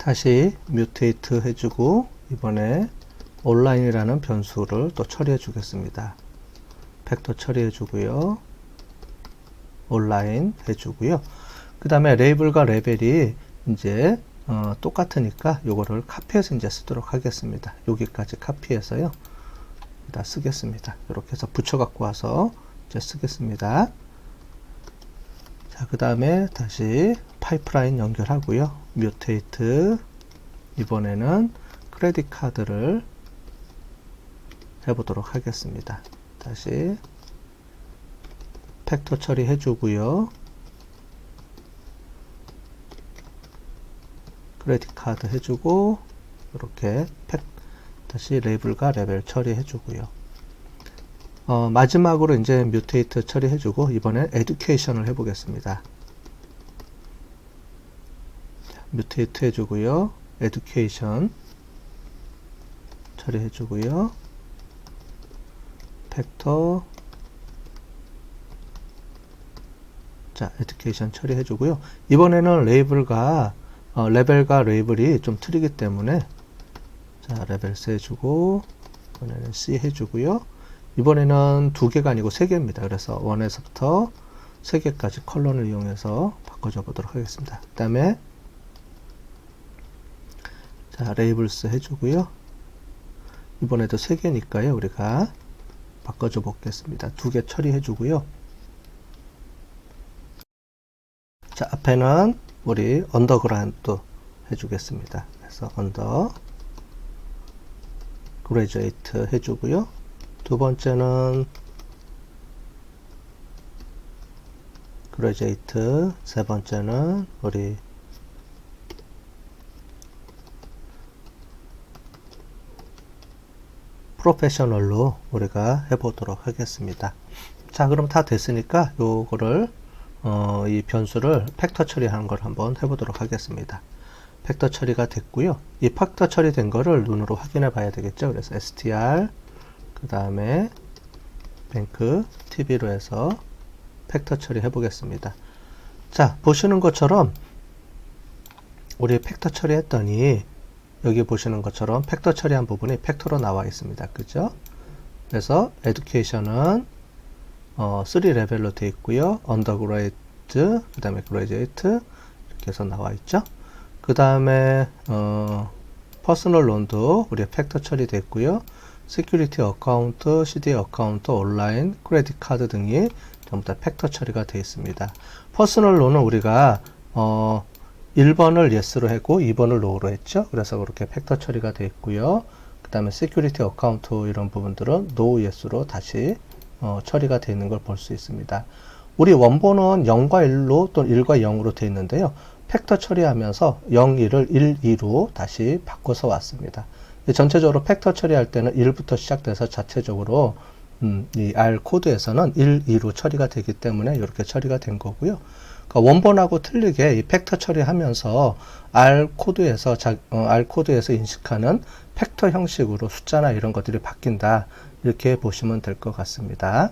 다시 뮤테이트 해주고 이번에 온라인이라는 변수를 또 처리해 주겠습니다. 벡터 처리해 주고요. 온라인 해주고요. 그 다음에 레이블과 레벨이 이제 똑같으니까 요거를 카피해서 이제 쓰도록 하겠습니다. 여기까지 카피해서요. 다 쓰겠습니다. 이렇게 해서 붙여 갖고 와서 이제 쓰겠습니다. 자, 그 다음에 다시 파이프라인 연결하고요. 뮤테이트 이번에는 크레딧 카드를 해보도록 하겠습니다. 다시 팩터 처리해 주고요. 크레딧 카드 해주고 이렇게 다시 레이블과 레벨 처리해 주고요. 마지막으로 이제 뮤테이트 처리해 주고 이번엔 에듀케이션을 해보겠습니다. 뮤테이트 해주고요. 에듀케이션 처리해 주고요. 팩터 자, 에듀케이션 처리해 주고요. 이번에는 레벨과 레이블이 좀 틀리기 때문에 자, 레벨 C 해주고 이번에는 C 해주고요. 이번에는 2개가 아니고 3개입니다. 그래서 1에서부터 3개까지 컬러를 이용해서 바꿔줘 보도록 하겠습니다. 그 다음에 자, 레이블스 해주고요. 이번에도 3개니까요. 우리가 바꿔줘 보겠습니다. 2개 처리해 주고요. 자, 앞에는 우리 언더그라운드 해주겠습니다. 그래서 언더 그레이저에이트 해주고요. 두 번째는 그레이저에이트, 세 번째는 우리 프로페셔널로 우리가 해보도록 하겠습니다. 자, 그럼 다 됐으니까 요거를 이 변수를 팩터 처리하는 걸 한번 해보도록 하겠습니다. 팩터 처리가 됐고요. 이 팩터 처리된 거를 눈으로 확인해 봐야 되겠죠. 그래서 str 그 다음에 뱅크 tv로 해서 팩터 처리해 보겠습니다. 자, 보시는 것처럼 우리 팩터 처리했더니 여기 보시는 것처럼 팩터 처리한 부분이 팩터로 나와 있습니다. 그죠? 그래서 에듀케이션은 3레벨로 되어 있고요. 언더그레이드, 그 다음에 그레이저에이트 이렇게 해서 나와 있죠. 그 다음에 퍼스널 론도 우리 팩터 처리됐고요. 시큐리티 어카운트, CD 어카운트, 온라인, 크레딧 카드 등이 전부 다 팩터 처리가 되어 있습니다. 퍼스널 론은 우리가 1번을 yes로 했고 2번을 no로 했죠. 그래서 그렇게 팩터 처리가 되어 있고요. 그 다음에 시큐리티 어카운트 이런 부분들은 no yes로 다시 처리가 되어 있는 걸 볼 수 있습니다. 우리 원본은 0과 1로 또는 1과 0으로 되어 있는데요. 팩터 처리하면서 0, 1을 1, 2로 다시 바꿔서 왔습니다. 전체적으로 팩터 처리할 때는 1부터 시작돼서 자체적으로 이 R 코드에서는 1, 2로 처리가 되기 때문에 이렇게 처리가 된 거고요. 그러니까 원본하고 틀리게 이 팩터 처리하면서 R 코드에서 인식하는 팩터 형식으로 숫자나 이런 것들이 바뀐다. 이렇게 보시면 될 것 같습니다.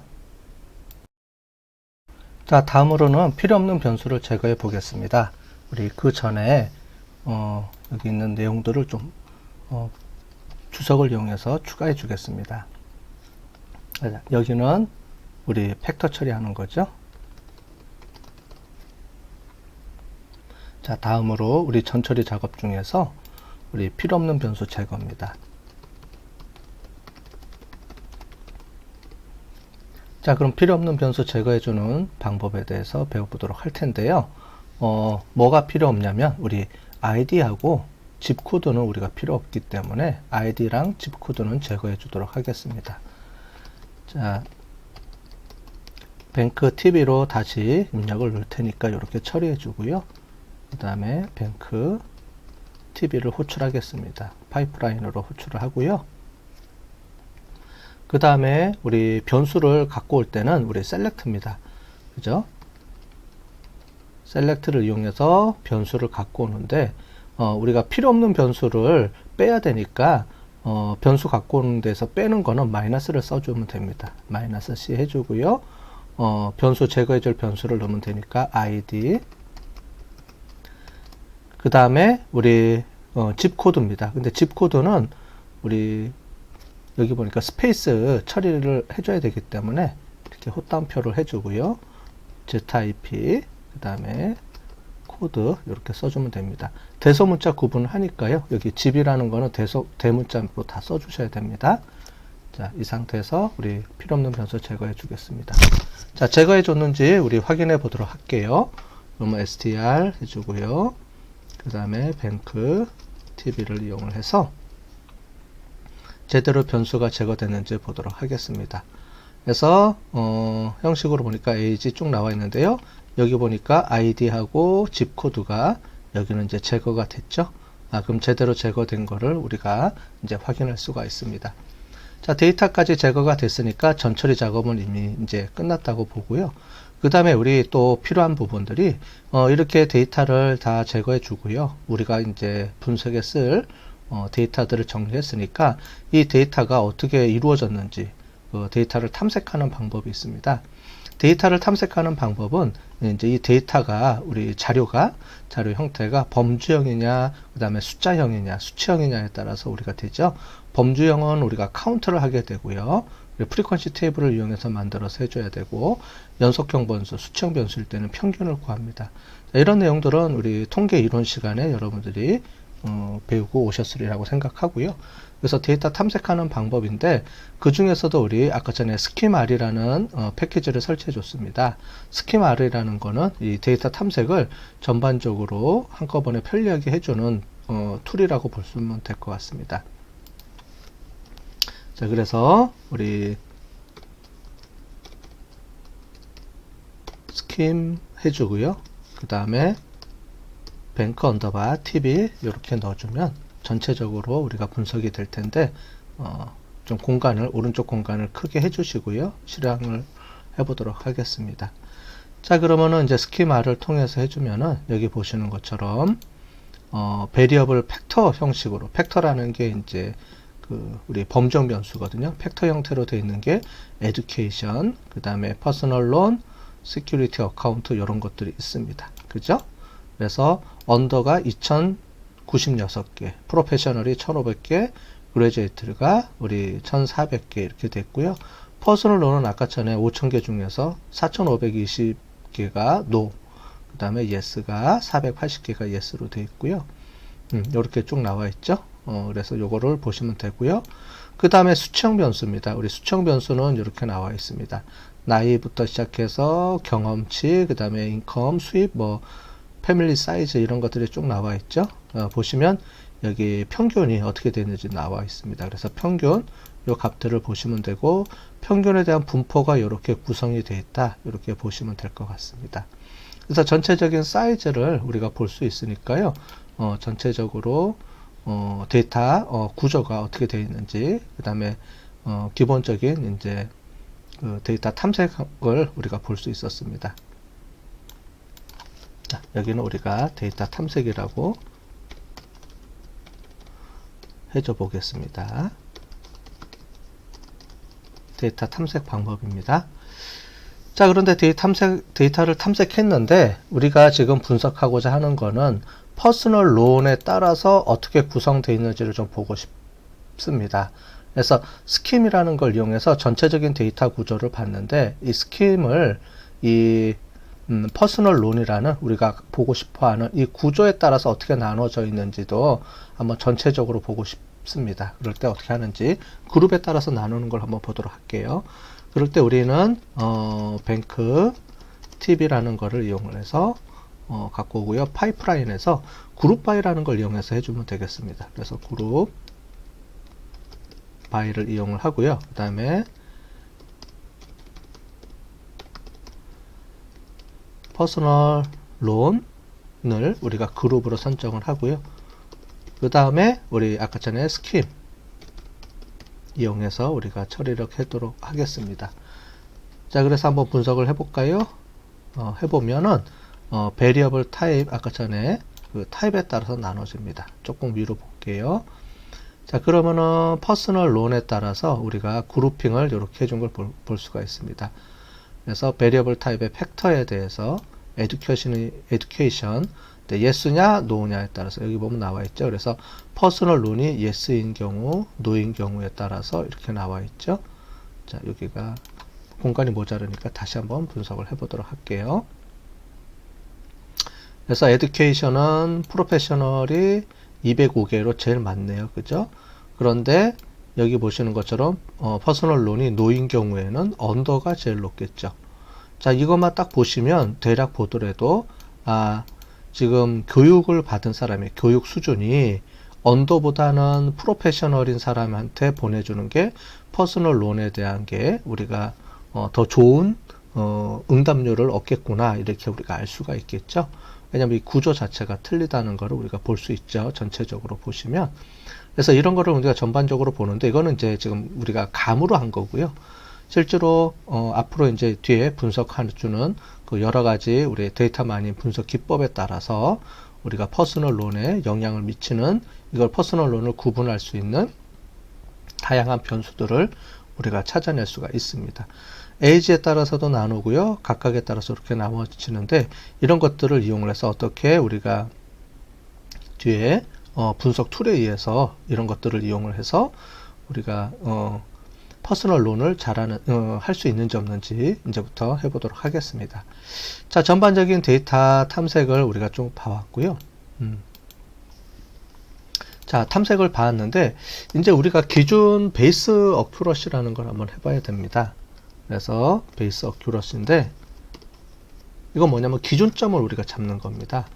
자, 다음으로는 필요 없는 변수를 제거해 보겠습니다. 우리 그 전에 여기 있는 내용들을 좀 주석을 이용해서 추가해 주겠습니다. 여기는 우리 팩터 처리하는 거죠. 자, 다음으로 우리 전처리 작업 중에서 우리 필요 없는 변수 제거입니다. 자, 그럼 필요 없는 변수 제거해 주는 방법에 대해서 배워보도록 할 텐데요. 뭐가 필요 없냐면 우리 id하고 집 코드는 우리가 필요 없기 때문에 id랑 집 코드는 제거해 주도록 하겠습니다. 자, 뱅크 tv로 다시 입력을 넣을 테니까 이렇게 처리해 주고요. 그 다음에 뱅크 tv를 호출하겠습니다. 파이프라인으로 호출을 하고요. 그 다음에 우리 변수를 갖고 올 때는 우리 select입니다. 그죠? select를 이용해서 변수를 갖고 오는데 우리가 필요 없는 변수를 빼야 되니까 변수 갖고 오는 데서 빼는 거는 마이너스를 써주면 됩니다. 마이너스 C 해주고요. 변수 제거해줄 변수를 넣으면 되니까 id 그 다음에 우리 집 코드입니다. 근데 집 코드는 우리 여기 보니까 스페이스 처리를 해줘야 되기 때문에 이렇게 헛다운표를 해주고요. ZIP 그 다음에 코드 이렇게 써주면 됩니다. 대소문자 구분을 하니까요. 여기 집이라는 거는 대문자로 다 써주셔야 됩니다. 자, 이 상태에서 우리 필요없는 변수 제거해 주겠습니다. 자, 제거해 줬는지 우리 확인해 보도록 할게요. 그러면 str 해주고요. 그 다음에 bank tv를 이용을 해서 제대로 변수가 제거됐는지 보도록 하겠습니다. 그래서 형식으로 보니까 age 쭉 나와 있는데요. 여기 보니까 id하고 집 코드가 여기는 이제 제거가 됐죠. 그럼 제대로 제거된 거를 우리가 이제 확인할 수가 있습니다. 자, 데이터까지 제거가 됐으니까 전처리 작업은 이미 이제 끝났다고 보고요. 그 다음에 우리 또 필요한 부분들이 이렇게 데이터를 다 제거해 주고요. 우리가 이제 분석에 쓸 데이터들을 정리했으니까 이 데이터가 어떻게 이루어졌는지 데이터를 탐색하는 방법이 있습니다. 데이터를 탐색하는 방법은 이제 이 데이터가 우리 자료 형태가 범주형이냐, 그 다음에 숫자형이냐, 수치형이냐에 따라서 우리가 되죠. 범주형은 우리가 카운트를 하게 되고요. 프리퀀시 테이블을 이용해서 만들어서 해줘야 되고, 연속형 변수, 수치형 변수일 때는 평균을 구합니다. 자, 이런 내용들은 우리 통계 이론 시간에 여러분들이 배우고 오셨으리라고 생각하고요. 그래서 데이터 탐색하는 방법인데 그 중에서도 우리 아까 전에 스키마리라는 패키지를 설치해 줬습니다. 스키마리라는 거는 이 데이터 탐색을 전반적으로 한꺼번에 편리하게 해주는 툴이라고 볼 수 있으면 될 것 같습니다. 자, 그래서 우리 스킴 해주고요. 그 다음에 뱅크 언더바 tv 이렇게 넣어주면 전체적으로 우리가 분석이 될 텐데 좀 오른쪽 공간을 크게 해주시고요. 실행을 해보도록 하겠습니다. 자, 그러면은 이제 스키마를 통해서 해주면은 여기 보시는 것처럼 베리어블 팩터 형식으로, 팩터라는 게 이제 우리 범정 변수거든요. 팩터 형태로 되어 있는 게 education, 그 다음에 personal loan, security account 이런 것들이 있습니다. 그죠? 그래서 언더가 2096개, 프로페셔널이 1500개, 그레이주에이트가 우리 1400개 이렇게 됐고요. 퍼스널 론은 아까 전에 5000개 중에서 4520개가 no, 그 다음에 yes가 480개가 yes로 되어 있고요. 이렇게 쭉 나와 있죠. 그래서 요거를 보시면 되고요. 그 다음에 수치형 변수입니다. 우리 수치형 변수는 이렇게 나와 있습니다. 나이부터 시작해서 경험치, 그 다음에 인컴, 수입, 패밀리 사이즈 이런 것들이 쭉 나와 있죠. 보시면 여기 평균이 어떻게 되는지 나와 있습니다. 그래서 평균 요 값들을 보시면 되고 평균에 대한 분포가 이렇게 구성이 되어 있다. 이렇게 보시면 될 것 같습니다. 그래서 전체적인 사이즈를 우리가 볼 수 있으니까요. 전체적으로 데이터 구조가 어떻게 되어 있는지, 그 다음에 기본적인 이제 데이터 탐색을 우리가 볼 수 있었습니다. 자, 여기는 우리가 데이터 탐색이라고 해줘 보겠습니다. 데이터 탐색 방법입니다. 자, 그런데 데이터를 탐색했는데 우리가 지금 분석하고자 하는 거는 퍼스널 론에 따라서 어떻게 구성되어 있는지를 좀 보고 싶습니다. 그래서 스킴이라는 걸 이용해서 전체적인 데이터 구조를 봤는데 이 스킴을 퍼스널 론이라는 우리가 보고 싶어하는 이 구조에 따라서 어떻게 나눠져 있는지도 한번 전체적으로 보고 싶습니다. 그럴 때 어떻게 하는지 그룹에 따라서 나누는 걸 한번 보도록 할게요. 그럴 때 우리는 뱅크 tv라는 거를 이용을 해서 갖고 오고요. 파이프라인에서 그룹 바이라는 걸 이용해서 해주면 되겠습니다. 그래서 그룹 바이를 이용을 하고요. 그 다음에 퍼스널 론을 우리가 그룹으로 선정을 하고요. 그 다음에 우리 아까 전에 스킴 이용해서 우리가 처리를 하도록 하겠습니다. 자, 그래서 한번 분석을 해볼까요? 해보면은 베리어블 타입 아까 전에 그 타입에 따라서 나눠집니다. 조금 위로 볼게요. 자, 그러면은 퍼스널 론에 따라서 우리가 그룹핑을 이렇게 해준 걸 볼 수가 있습니다. 그래서 베리어블 타입의 팩터에 대해서 education, yes냐 no냐에 따라서 여기 보면 나와 있죠. 그래서 퍼스널 론이 yes인 경우, no인 경우에 따라서 이렇게 나와 있죠. 자, 여기가 공간이 모자르니까 다시 한번 분석을 해보도록 할게요. 그래서 education은 프로페셔널이 205개로 제일 많네요. 그죠? 그런데 여기 보시는 것처럼 퍼스널 론이 no인 경우에는 언더가 제일 높겠죠. 자, 이것만 딱 보시면 대략 보더라도 지금 교육을 받은 사람의 교육 수준이 언더보다는 프로페셔널인 사람한테 보내주는 게 퍼스널 론에 대한 게 우리가 더 좋은 응답률을 얻겠구나, 이렇게 우리가 알 수가 있겠죠. 왜냐면 이 구조 자체가 틀리다는 것을 우리가 볼 수 있죠. 전체적으로 보시면. 그래서 이런 거를 우리가 전반적으로 보는데, 이거는 이제 지금 우리가 감으로 한 거고요. 실제로 앞으로 이제 뒤에 분석해주는 그 여러 가지 우리 데이터 마이닝 분석 기법에 따라서 우리가 퍼스널 론에 영향을 미치는, 이걸 퍼스널 론을 구분할 수 있는 다양한 변수들을 우리가 찾아낼 수가 있습니다. 에이지에 따라서도 나누고요, 각각에 따라서 이렇게 나눠지는데, 이런 것들을 이용을 해서 어떻게 우리가 뒤에 분석 툴에 의해서 이런 것들을 이용을 해서 우리가 퍼스널 론을 할 수 있는지 없는지 이제부터 해보도록 하겠습니다. 자, 전반적인 데이터 탐색을 우리가 좀 봐왔고요. 자, 탐색을 봐왔는데, 이제 우리가 기준 베이스 어큐러시라는 걸 한번 해봐야 됩니다. 그래서 베이스 어큐러시인데, 이건 뭐냐면 기준점을 우리가 잡는 겁니다.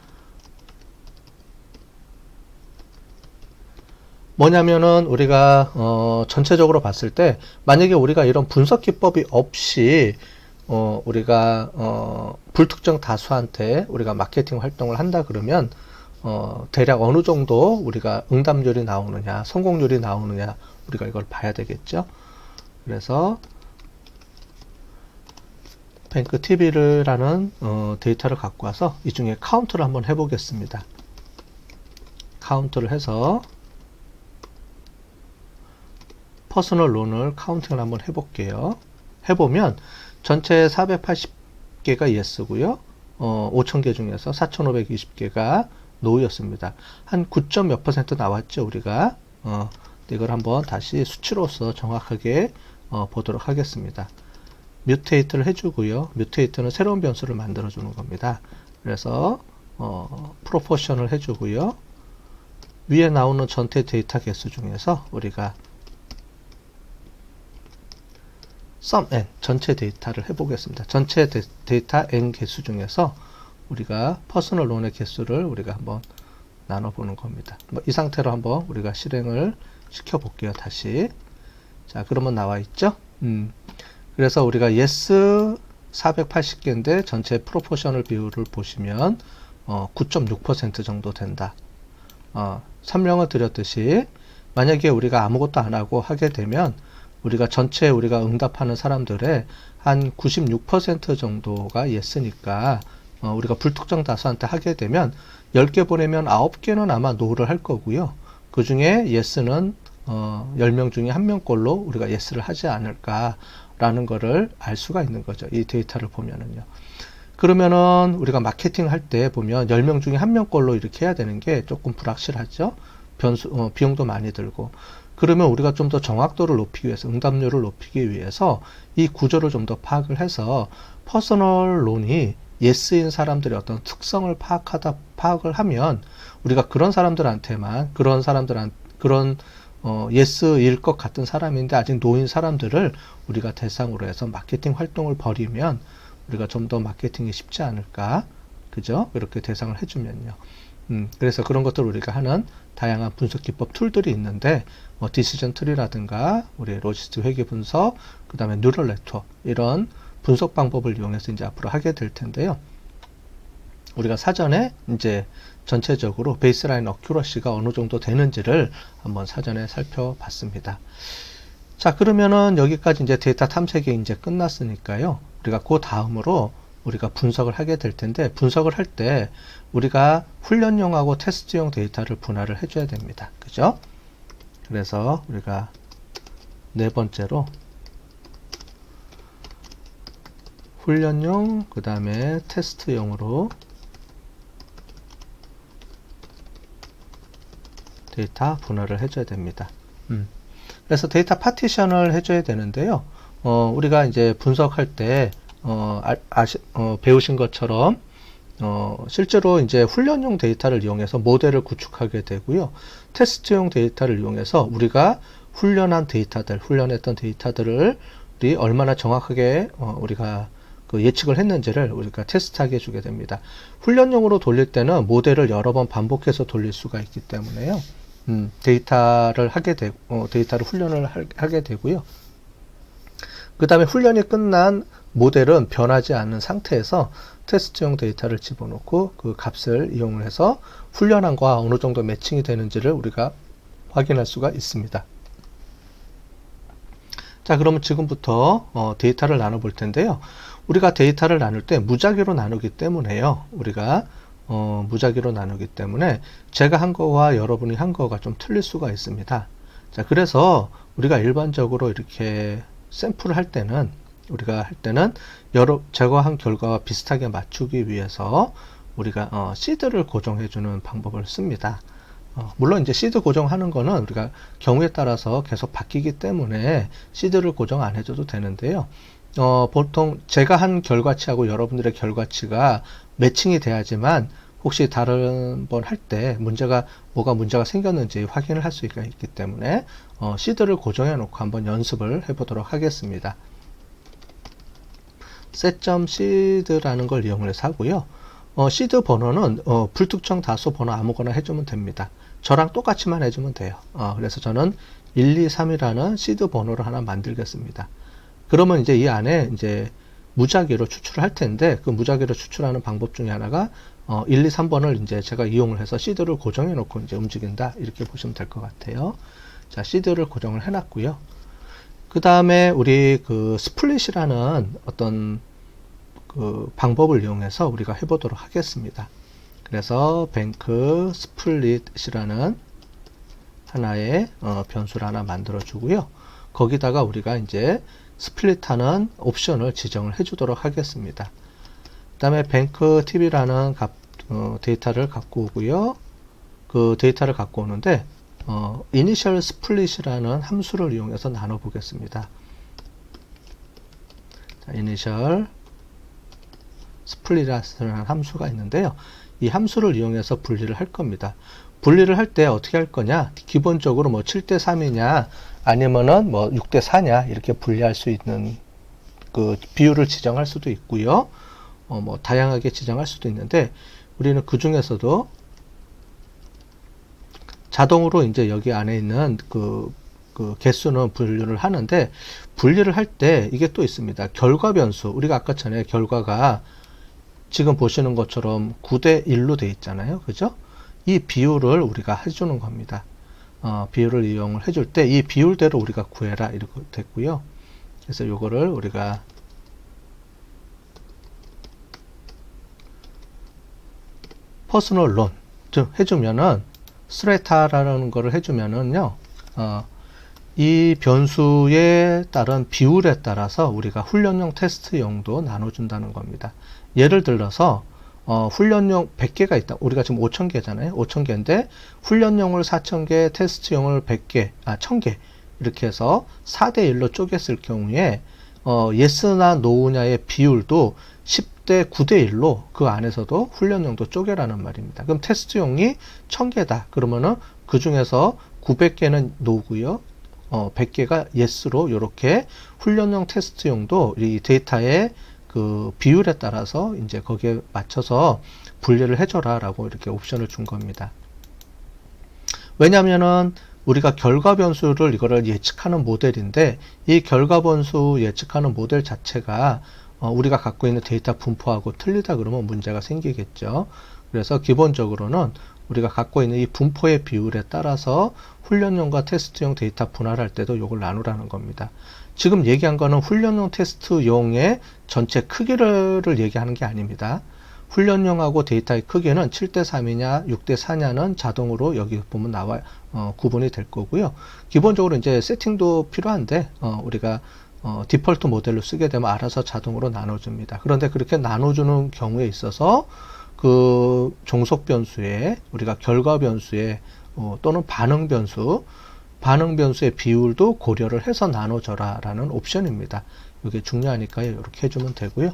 뭐냐면은 우리가 전체적으로 봤을 때, 만약에 우리가 이런 분석 기법이 없이 우리가 불특정 다수한테 우리가 마케팅 활동을 한다 그러면 대략 어느 정도 우리가 응답률이 나오느냐, 성공률이 나오느냐, 우리가 이걸 봐야 되겠죠. 그래서 뱅크TV라는 데이터를 갖고 와서 이 중에 카운트를 한번 해보겠습니다. 카운트를 해서 퍼스널 론을 카운팅을 한번 해볼게요. 해보면 전체 480개가 yes고요. 5,000개 중에서 4,520개가 no였습니다. 한 9점 몇 % 나왔죠, 우리가. 이걸 한번 다시 수치로서 정확하게 보도록 하겠습니다. 뮤테이트를 해주고요. 뮤테이트는 새로운 변수를 만들어주는 겁니다. 그래서 프로포션을 해주고요. 위에 나오는 전체 데이터 개수 중에서 우리가 sum n, 전체 데이터를 해보겠습니다. 전체 데이터 n 개수 중에서 우리가 퍼스널 론의 개수를 우리가 한번 나눠보는 겁니다. 이 상태로 한번 우리가 실행을 시켜볼게요. 다시. 자, 그러면 나와 있죠? 그래서 우리가 yes 480개인데 전체 프로포셔널 비율을 보시면 9.6% 정도 된다. 설명을 드렸듯이 만약에 우리가 아무것도 안 하고 하게 되면 우리가 전체 우리가 응답하는 사람들의 한 96% 정도가 yes니까 우리가 불특정 다수한테 하게 되면 10개 보내면 9개는 아마 no를 할 거고요. 그 중에 yes는 10명 중에 1명꼴로 우리가 yes를 하지 않을까라는 거를 알 수가 있는 거죠. 이 데이터를 보면은요. 그러면은 우리가 마케팅 할 때 보면 10명 중에 1명꼴로 이렇게 해야 되는 게 조금 불확실하죠. 비용도 많이 들고. 그러면 우리가 좀 더 정확도를 높이기 위해서, 응답률을 높이기 위해서 이 구조를 좀 더 파악을 해서 퍼스널 론이 yes인 사람들의 어떤 특성을 파악을 하면 우리가 그런 사람들한테만, 그런 yes일 것 같은 사람인데 아직 no인 사람들을 우리가 대상으로 해서 마케팅 활동을 벌이면 우리가 좀 더 마케팅이 쉽지 않을까. 그죠? 이렇게 대상을 해주면요. 그래서 그런 것들을 우리가 하는 다양한 분석 기법 툴들이 있는데, 디시전 트리라든가, 우리 로지스트 회계 분석, 그 다음에 뉴럴 네트워크, 이런 분석 방법을 이용해서 이제 앞으로 하게 될 텐데요. 우리가 사전에 이제 전체적으로 베이스라인 어큐러시가 어느 정도 되는지를 한번 사전에 살펴봤습니다. 자, 그러면은 여기까지 이제 데이터 탐색이 이제 끝났으니까요. 우리가 그 다음으로 우리가 분석을 하게 될 텐데, 분석을 할 때 우리가 훈련용하고 테스트용 데이터를 분할을 해줘야 됩니다. 그죠? 그래서 우리가 네 번째로 훈련용, 그 다음에 테스트용으로 데이터 분할을 해줘야 됩니다. 그래서 데이터 파티션을 해줘야 되는데요. 우리가 이제 분석할 때 배우신 것처럼 실제로 이제 훈련용 데이터를 이용해서 모델을 구축하게 되고요. 테스트용 데이터를 이용해서 우리가 훈련했던 데이터들을 얼마나 정확하게 우리가 그 예측을 했는지를 우리가 테스트하게 해주게 됩니다. 훈련용으로 돌릴 때는 모델을 여러 번 반복해서 돌릴 수가 있기 때문에요. 데이터를 훈련을 하게 되고요. 그 다음에 훈련이 끝난 모델은 변하지 않는 상태에서 테스트용 데이터를 집어넣고 그 값을 이용을 해서 훈련한과 어느 정도 매칭이 되는지를 우리가 확인할 수가 있습니다. 자, 그러면 지금부터 데이터를 나눠볼 텐데요. 우리가 데이터를 나눌 때 무작위로 나누기 때문에요. 무작위로 나누기 때문에 제가 한 거와 여러분이 한 거가 좀 틀릴 수가 있습니다. 자, 그래서 우리가 일반적으로 이렇게 샘플을 할 때는 제가 한 결과와 비슷하게 맞추기 위해서 우리가 시드를 고정해주는 방법을 씁니다. 물론 이제 시드 고정하는 거는 우리가 경우에 따라서 계속 바뀌기 때문에 시드를 고정 안 해줘도 되는데요. 보통 제가 한 결과치하고 여러분들의 결과치가 매칭이 돼야지만 혹시 다른 번 할 때 문제가 생겼는지 확인을 할 수가 있기 때문에 시드를 고정해 놓고 한번 연습을 해 보도록 하겠습니다. set.seed라는 걸 이용해서 하고요. 시드 번호는 불특정 다수 번호 아무거나 해주면 됩니다. 저랑 똑같이만 해주면 돼요. 그래서 저는 1, 2, 3이라는 시드 번호를 하나 만들겠습니다. 그러면 이제 이 안에 이제 무작위로 추출을 할 텐데 그 무작위로 추출하는 방법 중에 하나가 1, 2, 3번을 이제 제가 이용을 해서 시드를 고정해 놓고 이제 움직인다 이렇게 보시면 될 것 같아요. 자, 시드를 고정을 해 놨고요. 그 다음에 우리 그 스플릿이라는 어떤 그 방법을 이용해서 우리가 해보도록 하겠습니다. 그래서 뱅크 스플릿이라는 하나의 변수를 하나 만들어 주고요. 거기다가 우리가 이제 스플릿하는 옵션을 지정을 해주도록 하겠습니다. 그 다음에 뱅크 tb라는 데이터를 갖고 오고요. 그 데이터를 갖고 오는데 initial split이라는 함수를 이용해서 나눠 보겠습니다. 자, initial split이라는 함수가 있는데요. 이 함수를 이용해서 분리를 할 겁니다. 분리를 할 때 어떻게 할 거냐? 기본적으로 뭐 7대 3이냐 아니면은 뭐 6대 4냐 이렇게 분리할 수 있는 그 비율을 지정할 수도 있고요. 뭐 다양하게 지정할 수도 있는데 우리는 그 중에서도 자동으로 이제 여기 안에 있는 그 개수는 분류를 하는데 분리를 할 때 이게 또 있습니다. 결과 변수. 우리가 아까 전에 결과가 지금 보시는 것처럼 9대 1로 돼 있잖아요. 그죠? 이 비율을 우리가 해주는 겁니다. 비율을 이용을 해줄 때 이 비율대로 우리가 구해라 이렇게 됐고요. 그래서 요거를 우리가 퍼스널 론 즉 해주면은 스트레타라는 거를 해주면은요 이 변수에 따른 비율에 따라서 우리가 훈련용 테스트용도 나눠준다는 겁니다. 예를 들어서 훈련용 100개가 있다. 우리가 지금 5000개잖아요. 5000개인데 훈련용을 4000개, 테스트용을 100개, 1000개 이렇게 해서 4대 1로 쪼갰을 경우에 예스나 노우냐의 비율도 10대 9대 1로 그 안에서도 훈련용도 쪼개라는 말입니다. 그럼 테스트용이 1000개다. 그러면은 그 중에서 900개는 노고요. 100개가 예스로 이렇게 훈련용 테스트용도 이 데이터의 그 비율에 따라서 이제 거기에 맞춰서 분리를 해줘라 라고 이렇게 옵션을 준 겁니다. 왜냐면은 우리가 결과 변수를 이거를 예측하는 모델인데 이 결과 변수 예측하는 모델 자체가 우리가 갖고 있는 데이터 분포하고 틀리다 그러면 문제가 생기겠죠. 그래서 기본적으로는 우리가 갖고 있는 이 분포의 비율에 따라서 훈련용과 테스트용 데이터 분할할 때도 이걸 나누라는 겁니다. 지금 얘기한 거는 훈련용 테스트용의 전체 크기를 얘기하는 게 아닙니다. 훈련용하고 데이터의 크기는 7대 3이냐 6대 4냐는 자동으로 여기 보면 구분이 될 거고요. 기본적으로 이제 세팅도 필요한데 우리가 디폴트 모델로 쓰게 되면 알아서 자동으로 나눠줍니다. 그런데 그렇게 나눠주는 경우에 있어서 그 종속 변수에 우리가 결과 변수에 또는 반응 변수의 비율도 고려를 해서 나눠줘라 라는 옵션입니다. 이게 중요하니까요. 이렇게 해주면 되고요.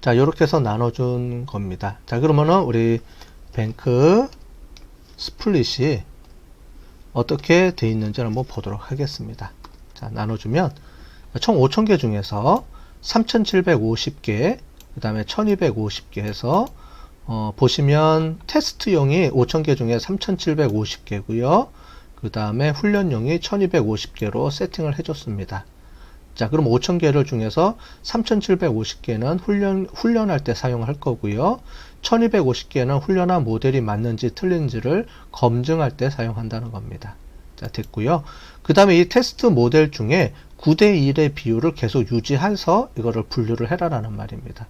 자, 이렇게 해서 나눠준 겁니다. 자, 그러면은 우리 뱅크 스플릿이 어떻게 돼 있는지 한번 보도록 하겠습니다. 자, 나눠주면 총 5,000개 중에서 3,750개, 그 다음에 1,250개 해서 보시면 테스트용이 5,000개 중에 3,750개고요. 그 다음에 훈련용이 1,250개로 세팅을 해줬습니다. 자, 그럼 5,000개를 중에서 3,750개는 훈련할 때 사용할 거고요. 1,250개는 훈련한 모델이 맞는지 틀린지를 검증할 때 사용한다는 겁니다. 자, 됐고요. 그 다음에 이 테스트 모델 중에 9대1의 비율을 계속 유지해서 이거를 분류를 해라라는 말입니다.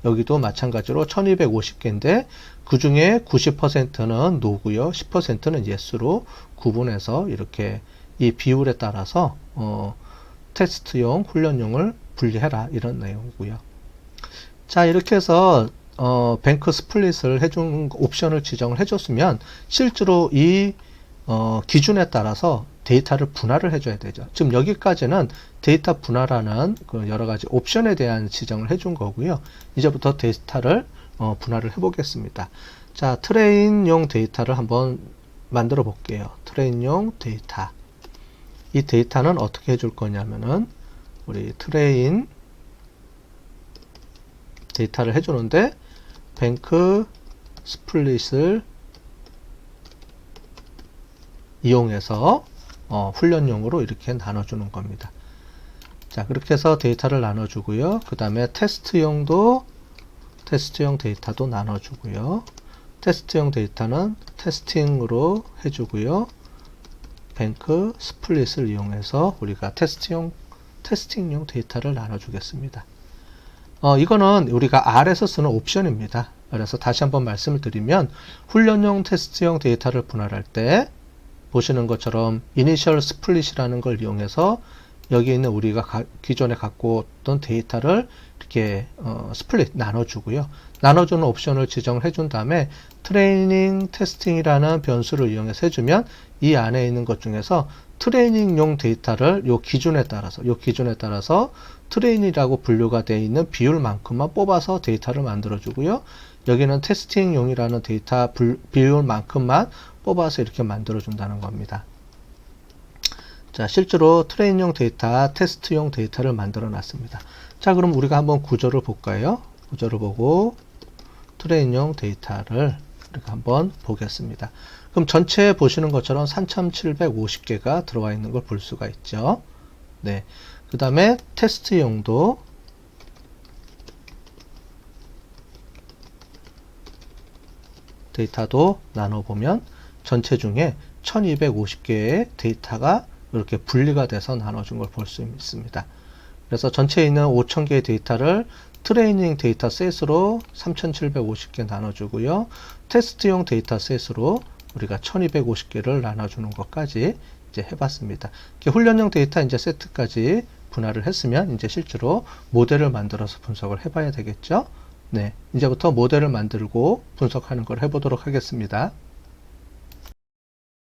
여기도 마찬가지로 1250개인데 그 중에 90%는 노고요. 10%는 예스로 구분해서 이렇게 이 비율에 따라서 테스트용, 훈련용을 분리해라 이런 내용이고요. 자, 이렇게 해서 뱅크 스플릿을 해준 옵션을 지정을 해줬으면 실제로 이 기준에 따라서 데이터를 분할을 해줘야 되죠. 지금 여기까지는 데이터 분할하는 그 여러 가지 옵션에 대한 지정을 해준 거고요. 이제부터 데이터를 분할을 해보겠습니다. 자, 트레인용 데이터를 한번 만들어 볼게요. 트레인용 데이터. 이 데이터는 어떻게 해줄 거냐면은 우리 트레인 데이터를 해주는데 뱅크 스플릿을 이용해서 훈련용으로 이렇게 나눠주는 겁니다. 자, 그렇게 해서 데이터를 나눠주고요. 그 다음에 테스트용 데이터도 나눠주고요. 테스트용 데이터는 테스팅으로 해주고요. 뱅크 스플릿을 이용해서 우리가 테스팅용 데이터를 나눠주겠습니다. 이거는 우리가 R에서 쓰는 옵션입니다. 그래서 다시 한번 말씀을 드리면 훈련용 테스트용 데이터를 분할할 때 보시는 것처럼 이니셜 스플릿이라는 걸 이용해서 여기 있는 우리가 기존에 갖고 있던 데이터를 이렇게 스플릿 나눠주고요. 나눠주는 옵션을 지정을 해준 다음에 트레이닝 테스팅이라는 변수를 이용해서 해주면 이 안에 있는 것 중에서 트레이닝용 데이터를 요 기준에 따라서 트레인이라고 분류가 되어 있는 비율만큼만 뽑아서 데이터를 만들어 주고요. 여기는 테스팅용이라는 데이터 비율만큼만 뽑아서 이렇게 만들어 준다는 겁니다. 자, 실제로 트레인용 데이터, 테스트용 데이터를 만들어 놨습니다. 자, 그럼 우리가 한번 구조를 볼까요? 구조를 보고 트레인용 데이터를 이렇게 한번 보겠습니다. 그럼 전체 보시는 것처럼 3,750개가 들어와 있는 걸 볼 수가 있죠. 네. 그 다음에 테스트용도 데이터도 나눠보면 전체 중에 1250개의 데이터가 이렇게 분리가 돼서 나눠준 걸 볼 수 있습니다. 그래서 전체에 있는 5000개의 데이터를 트레이닝 데이터 셋으로 3750개 나눠주고요. 테스트용 데이터 셋으로 우리가 1250개를 나눠주는 것까지 이제 해봤습니다. 훈련용 데이터 이제 세트까지 분할을 했으면 이제 실제로 모델을 만들어서 분석을 해봐야 되겠죠. 네, 이제부터 모델을 만들고 분석하는 걸 해보도록 하겠습니다.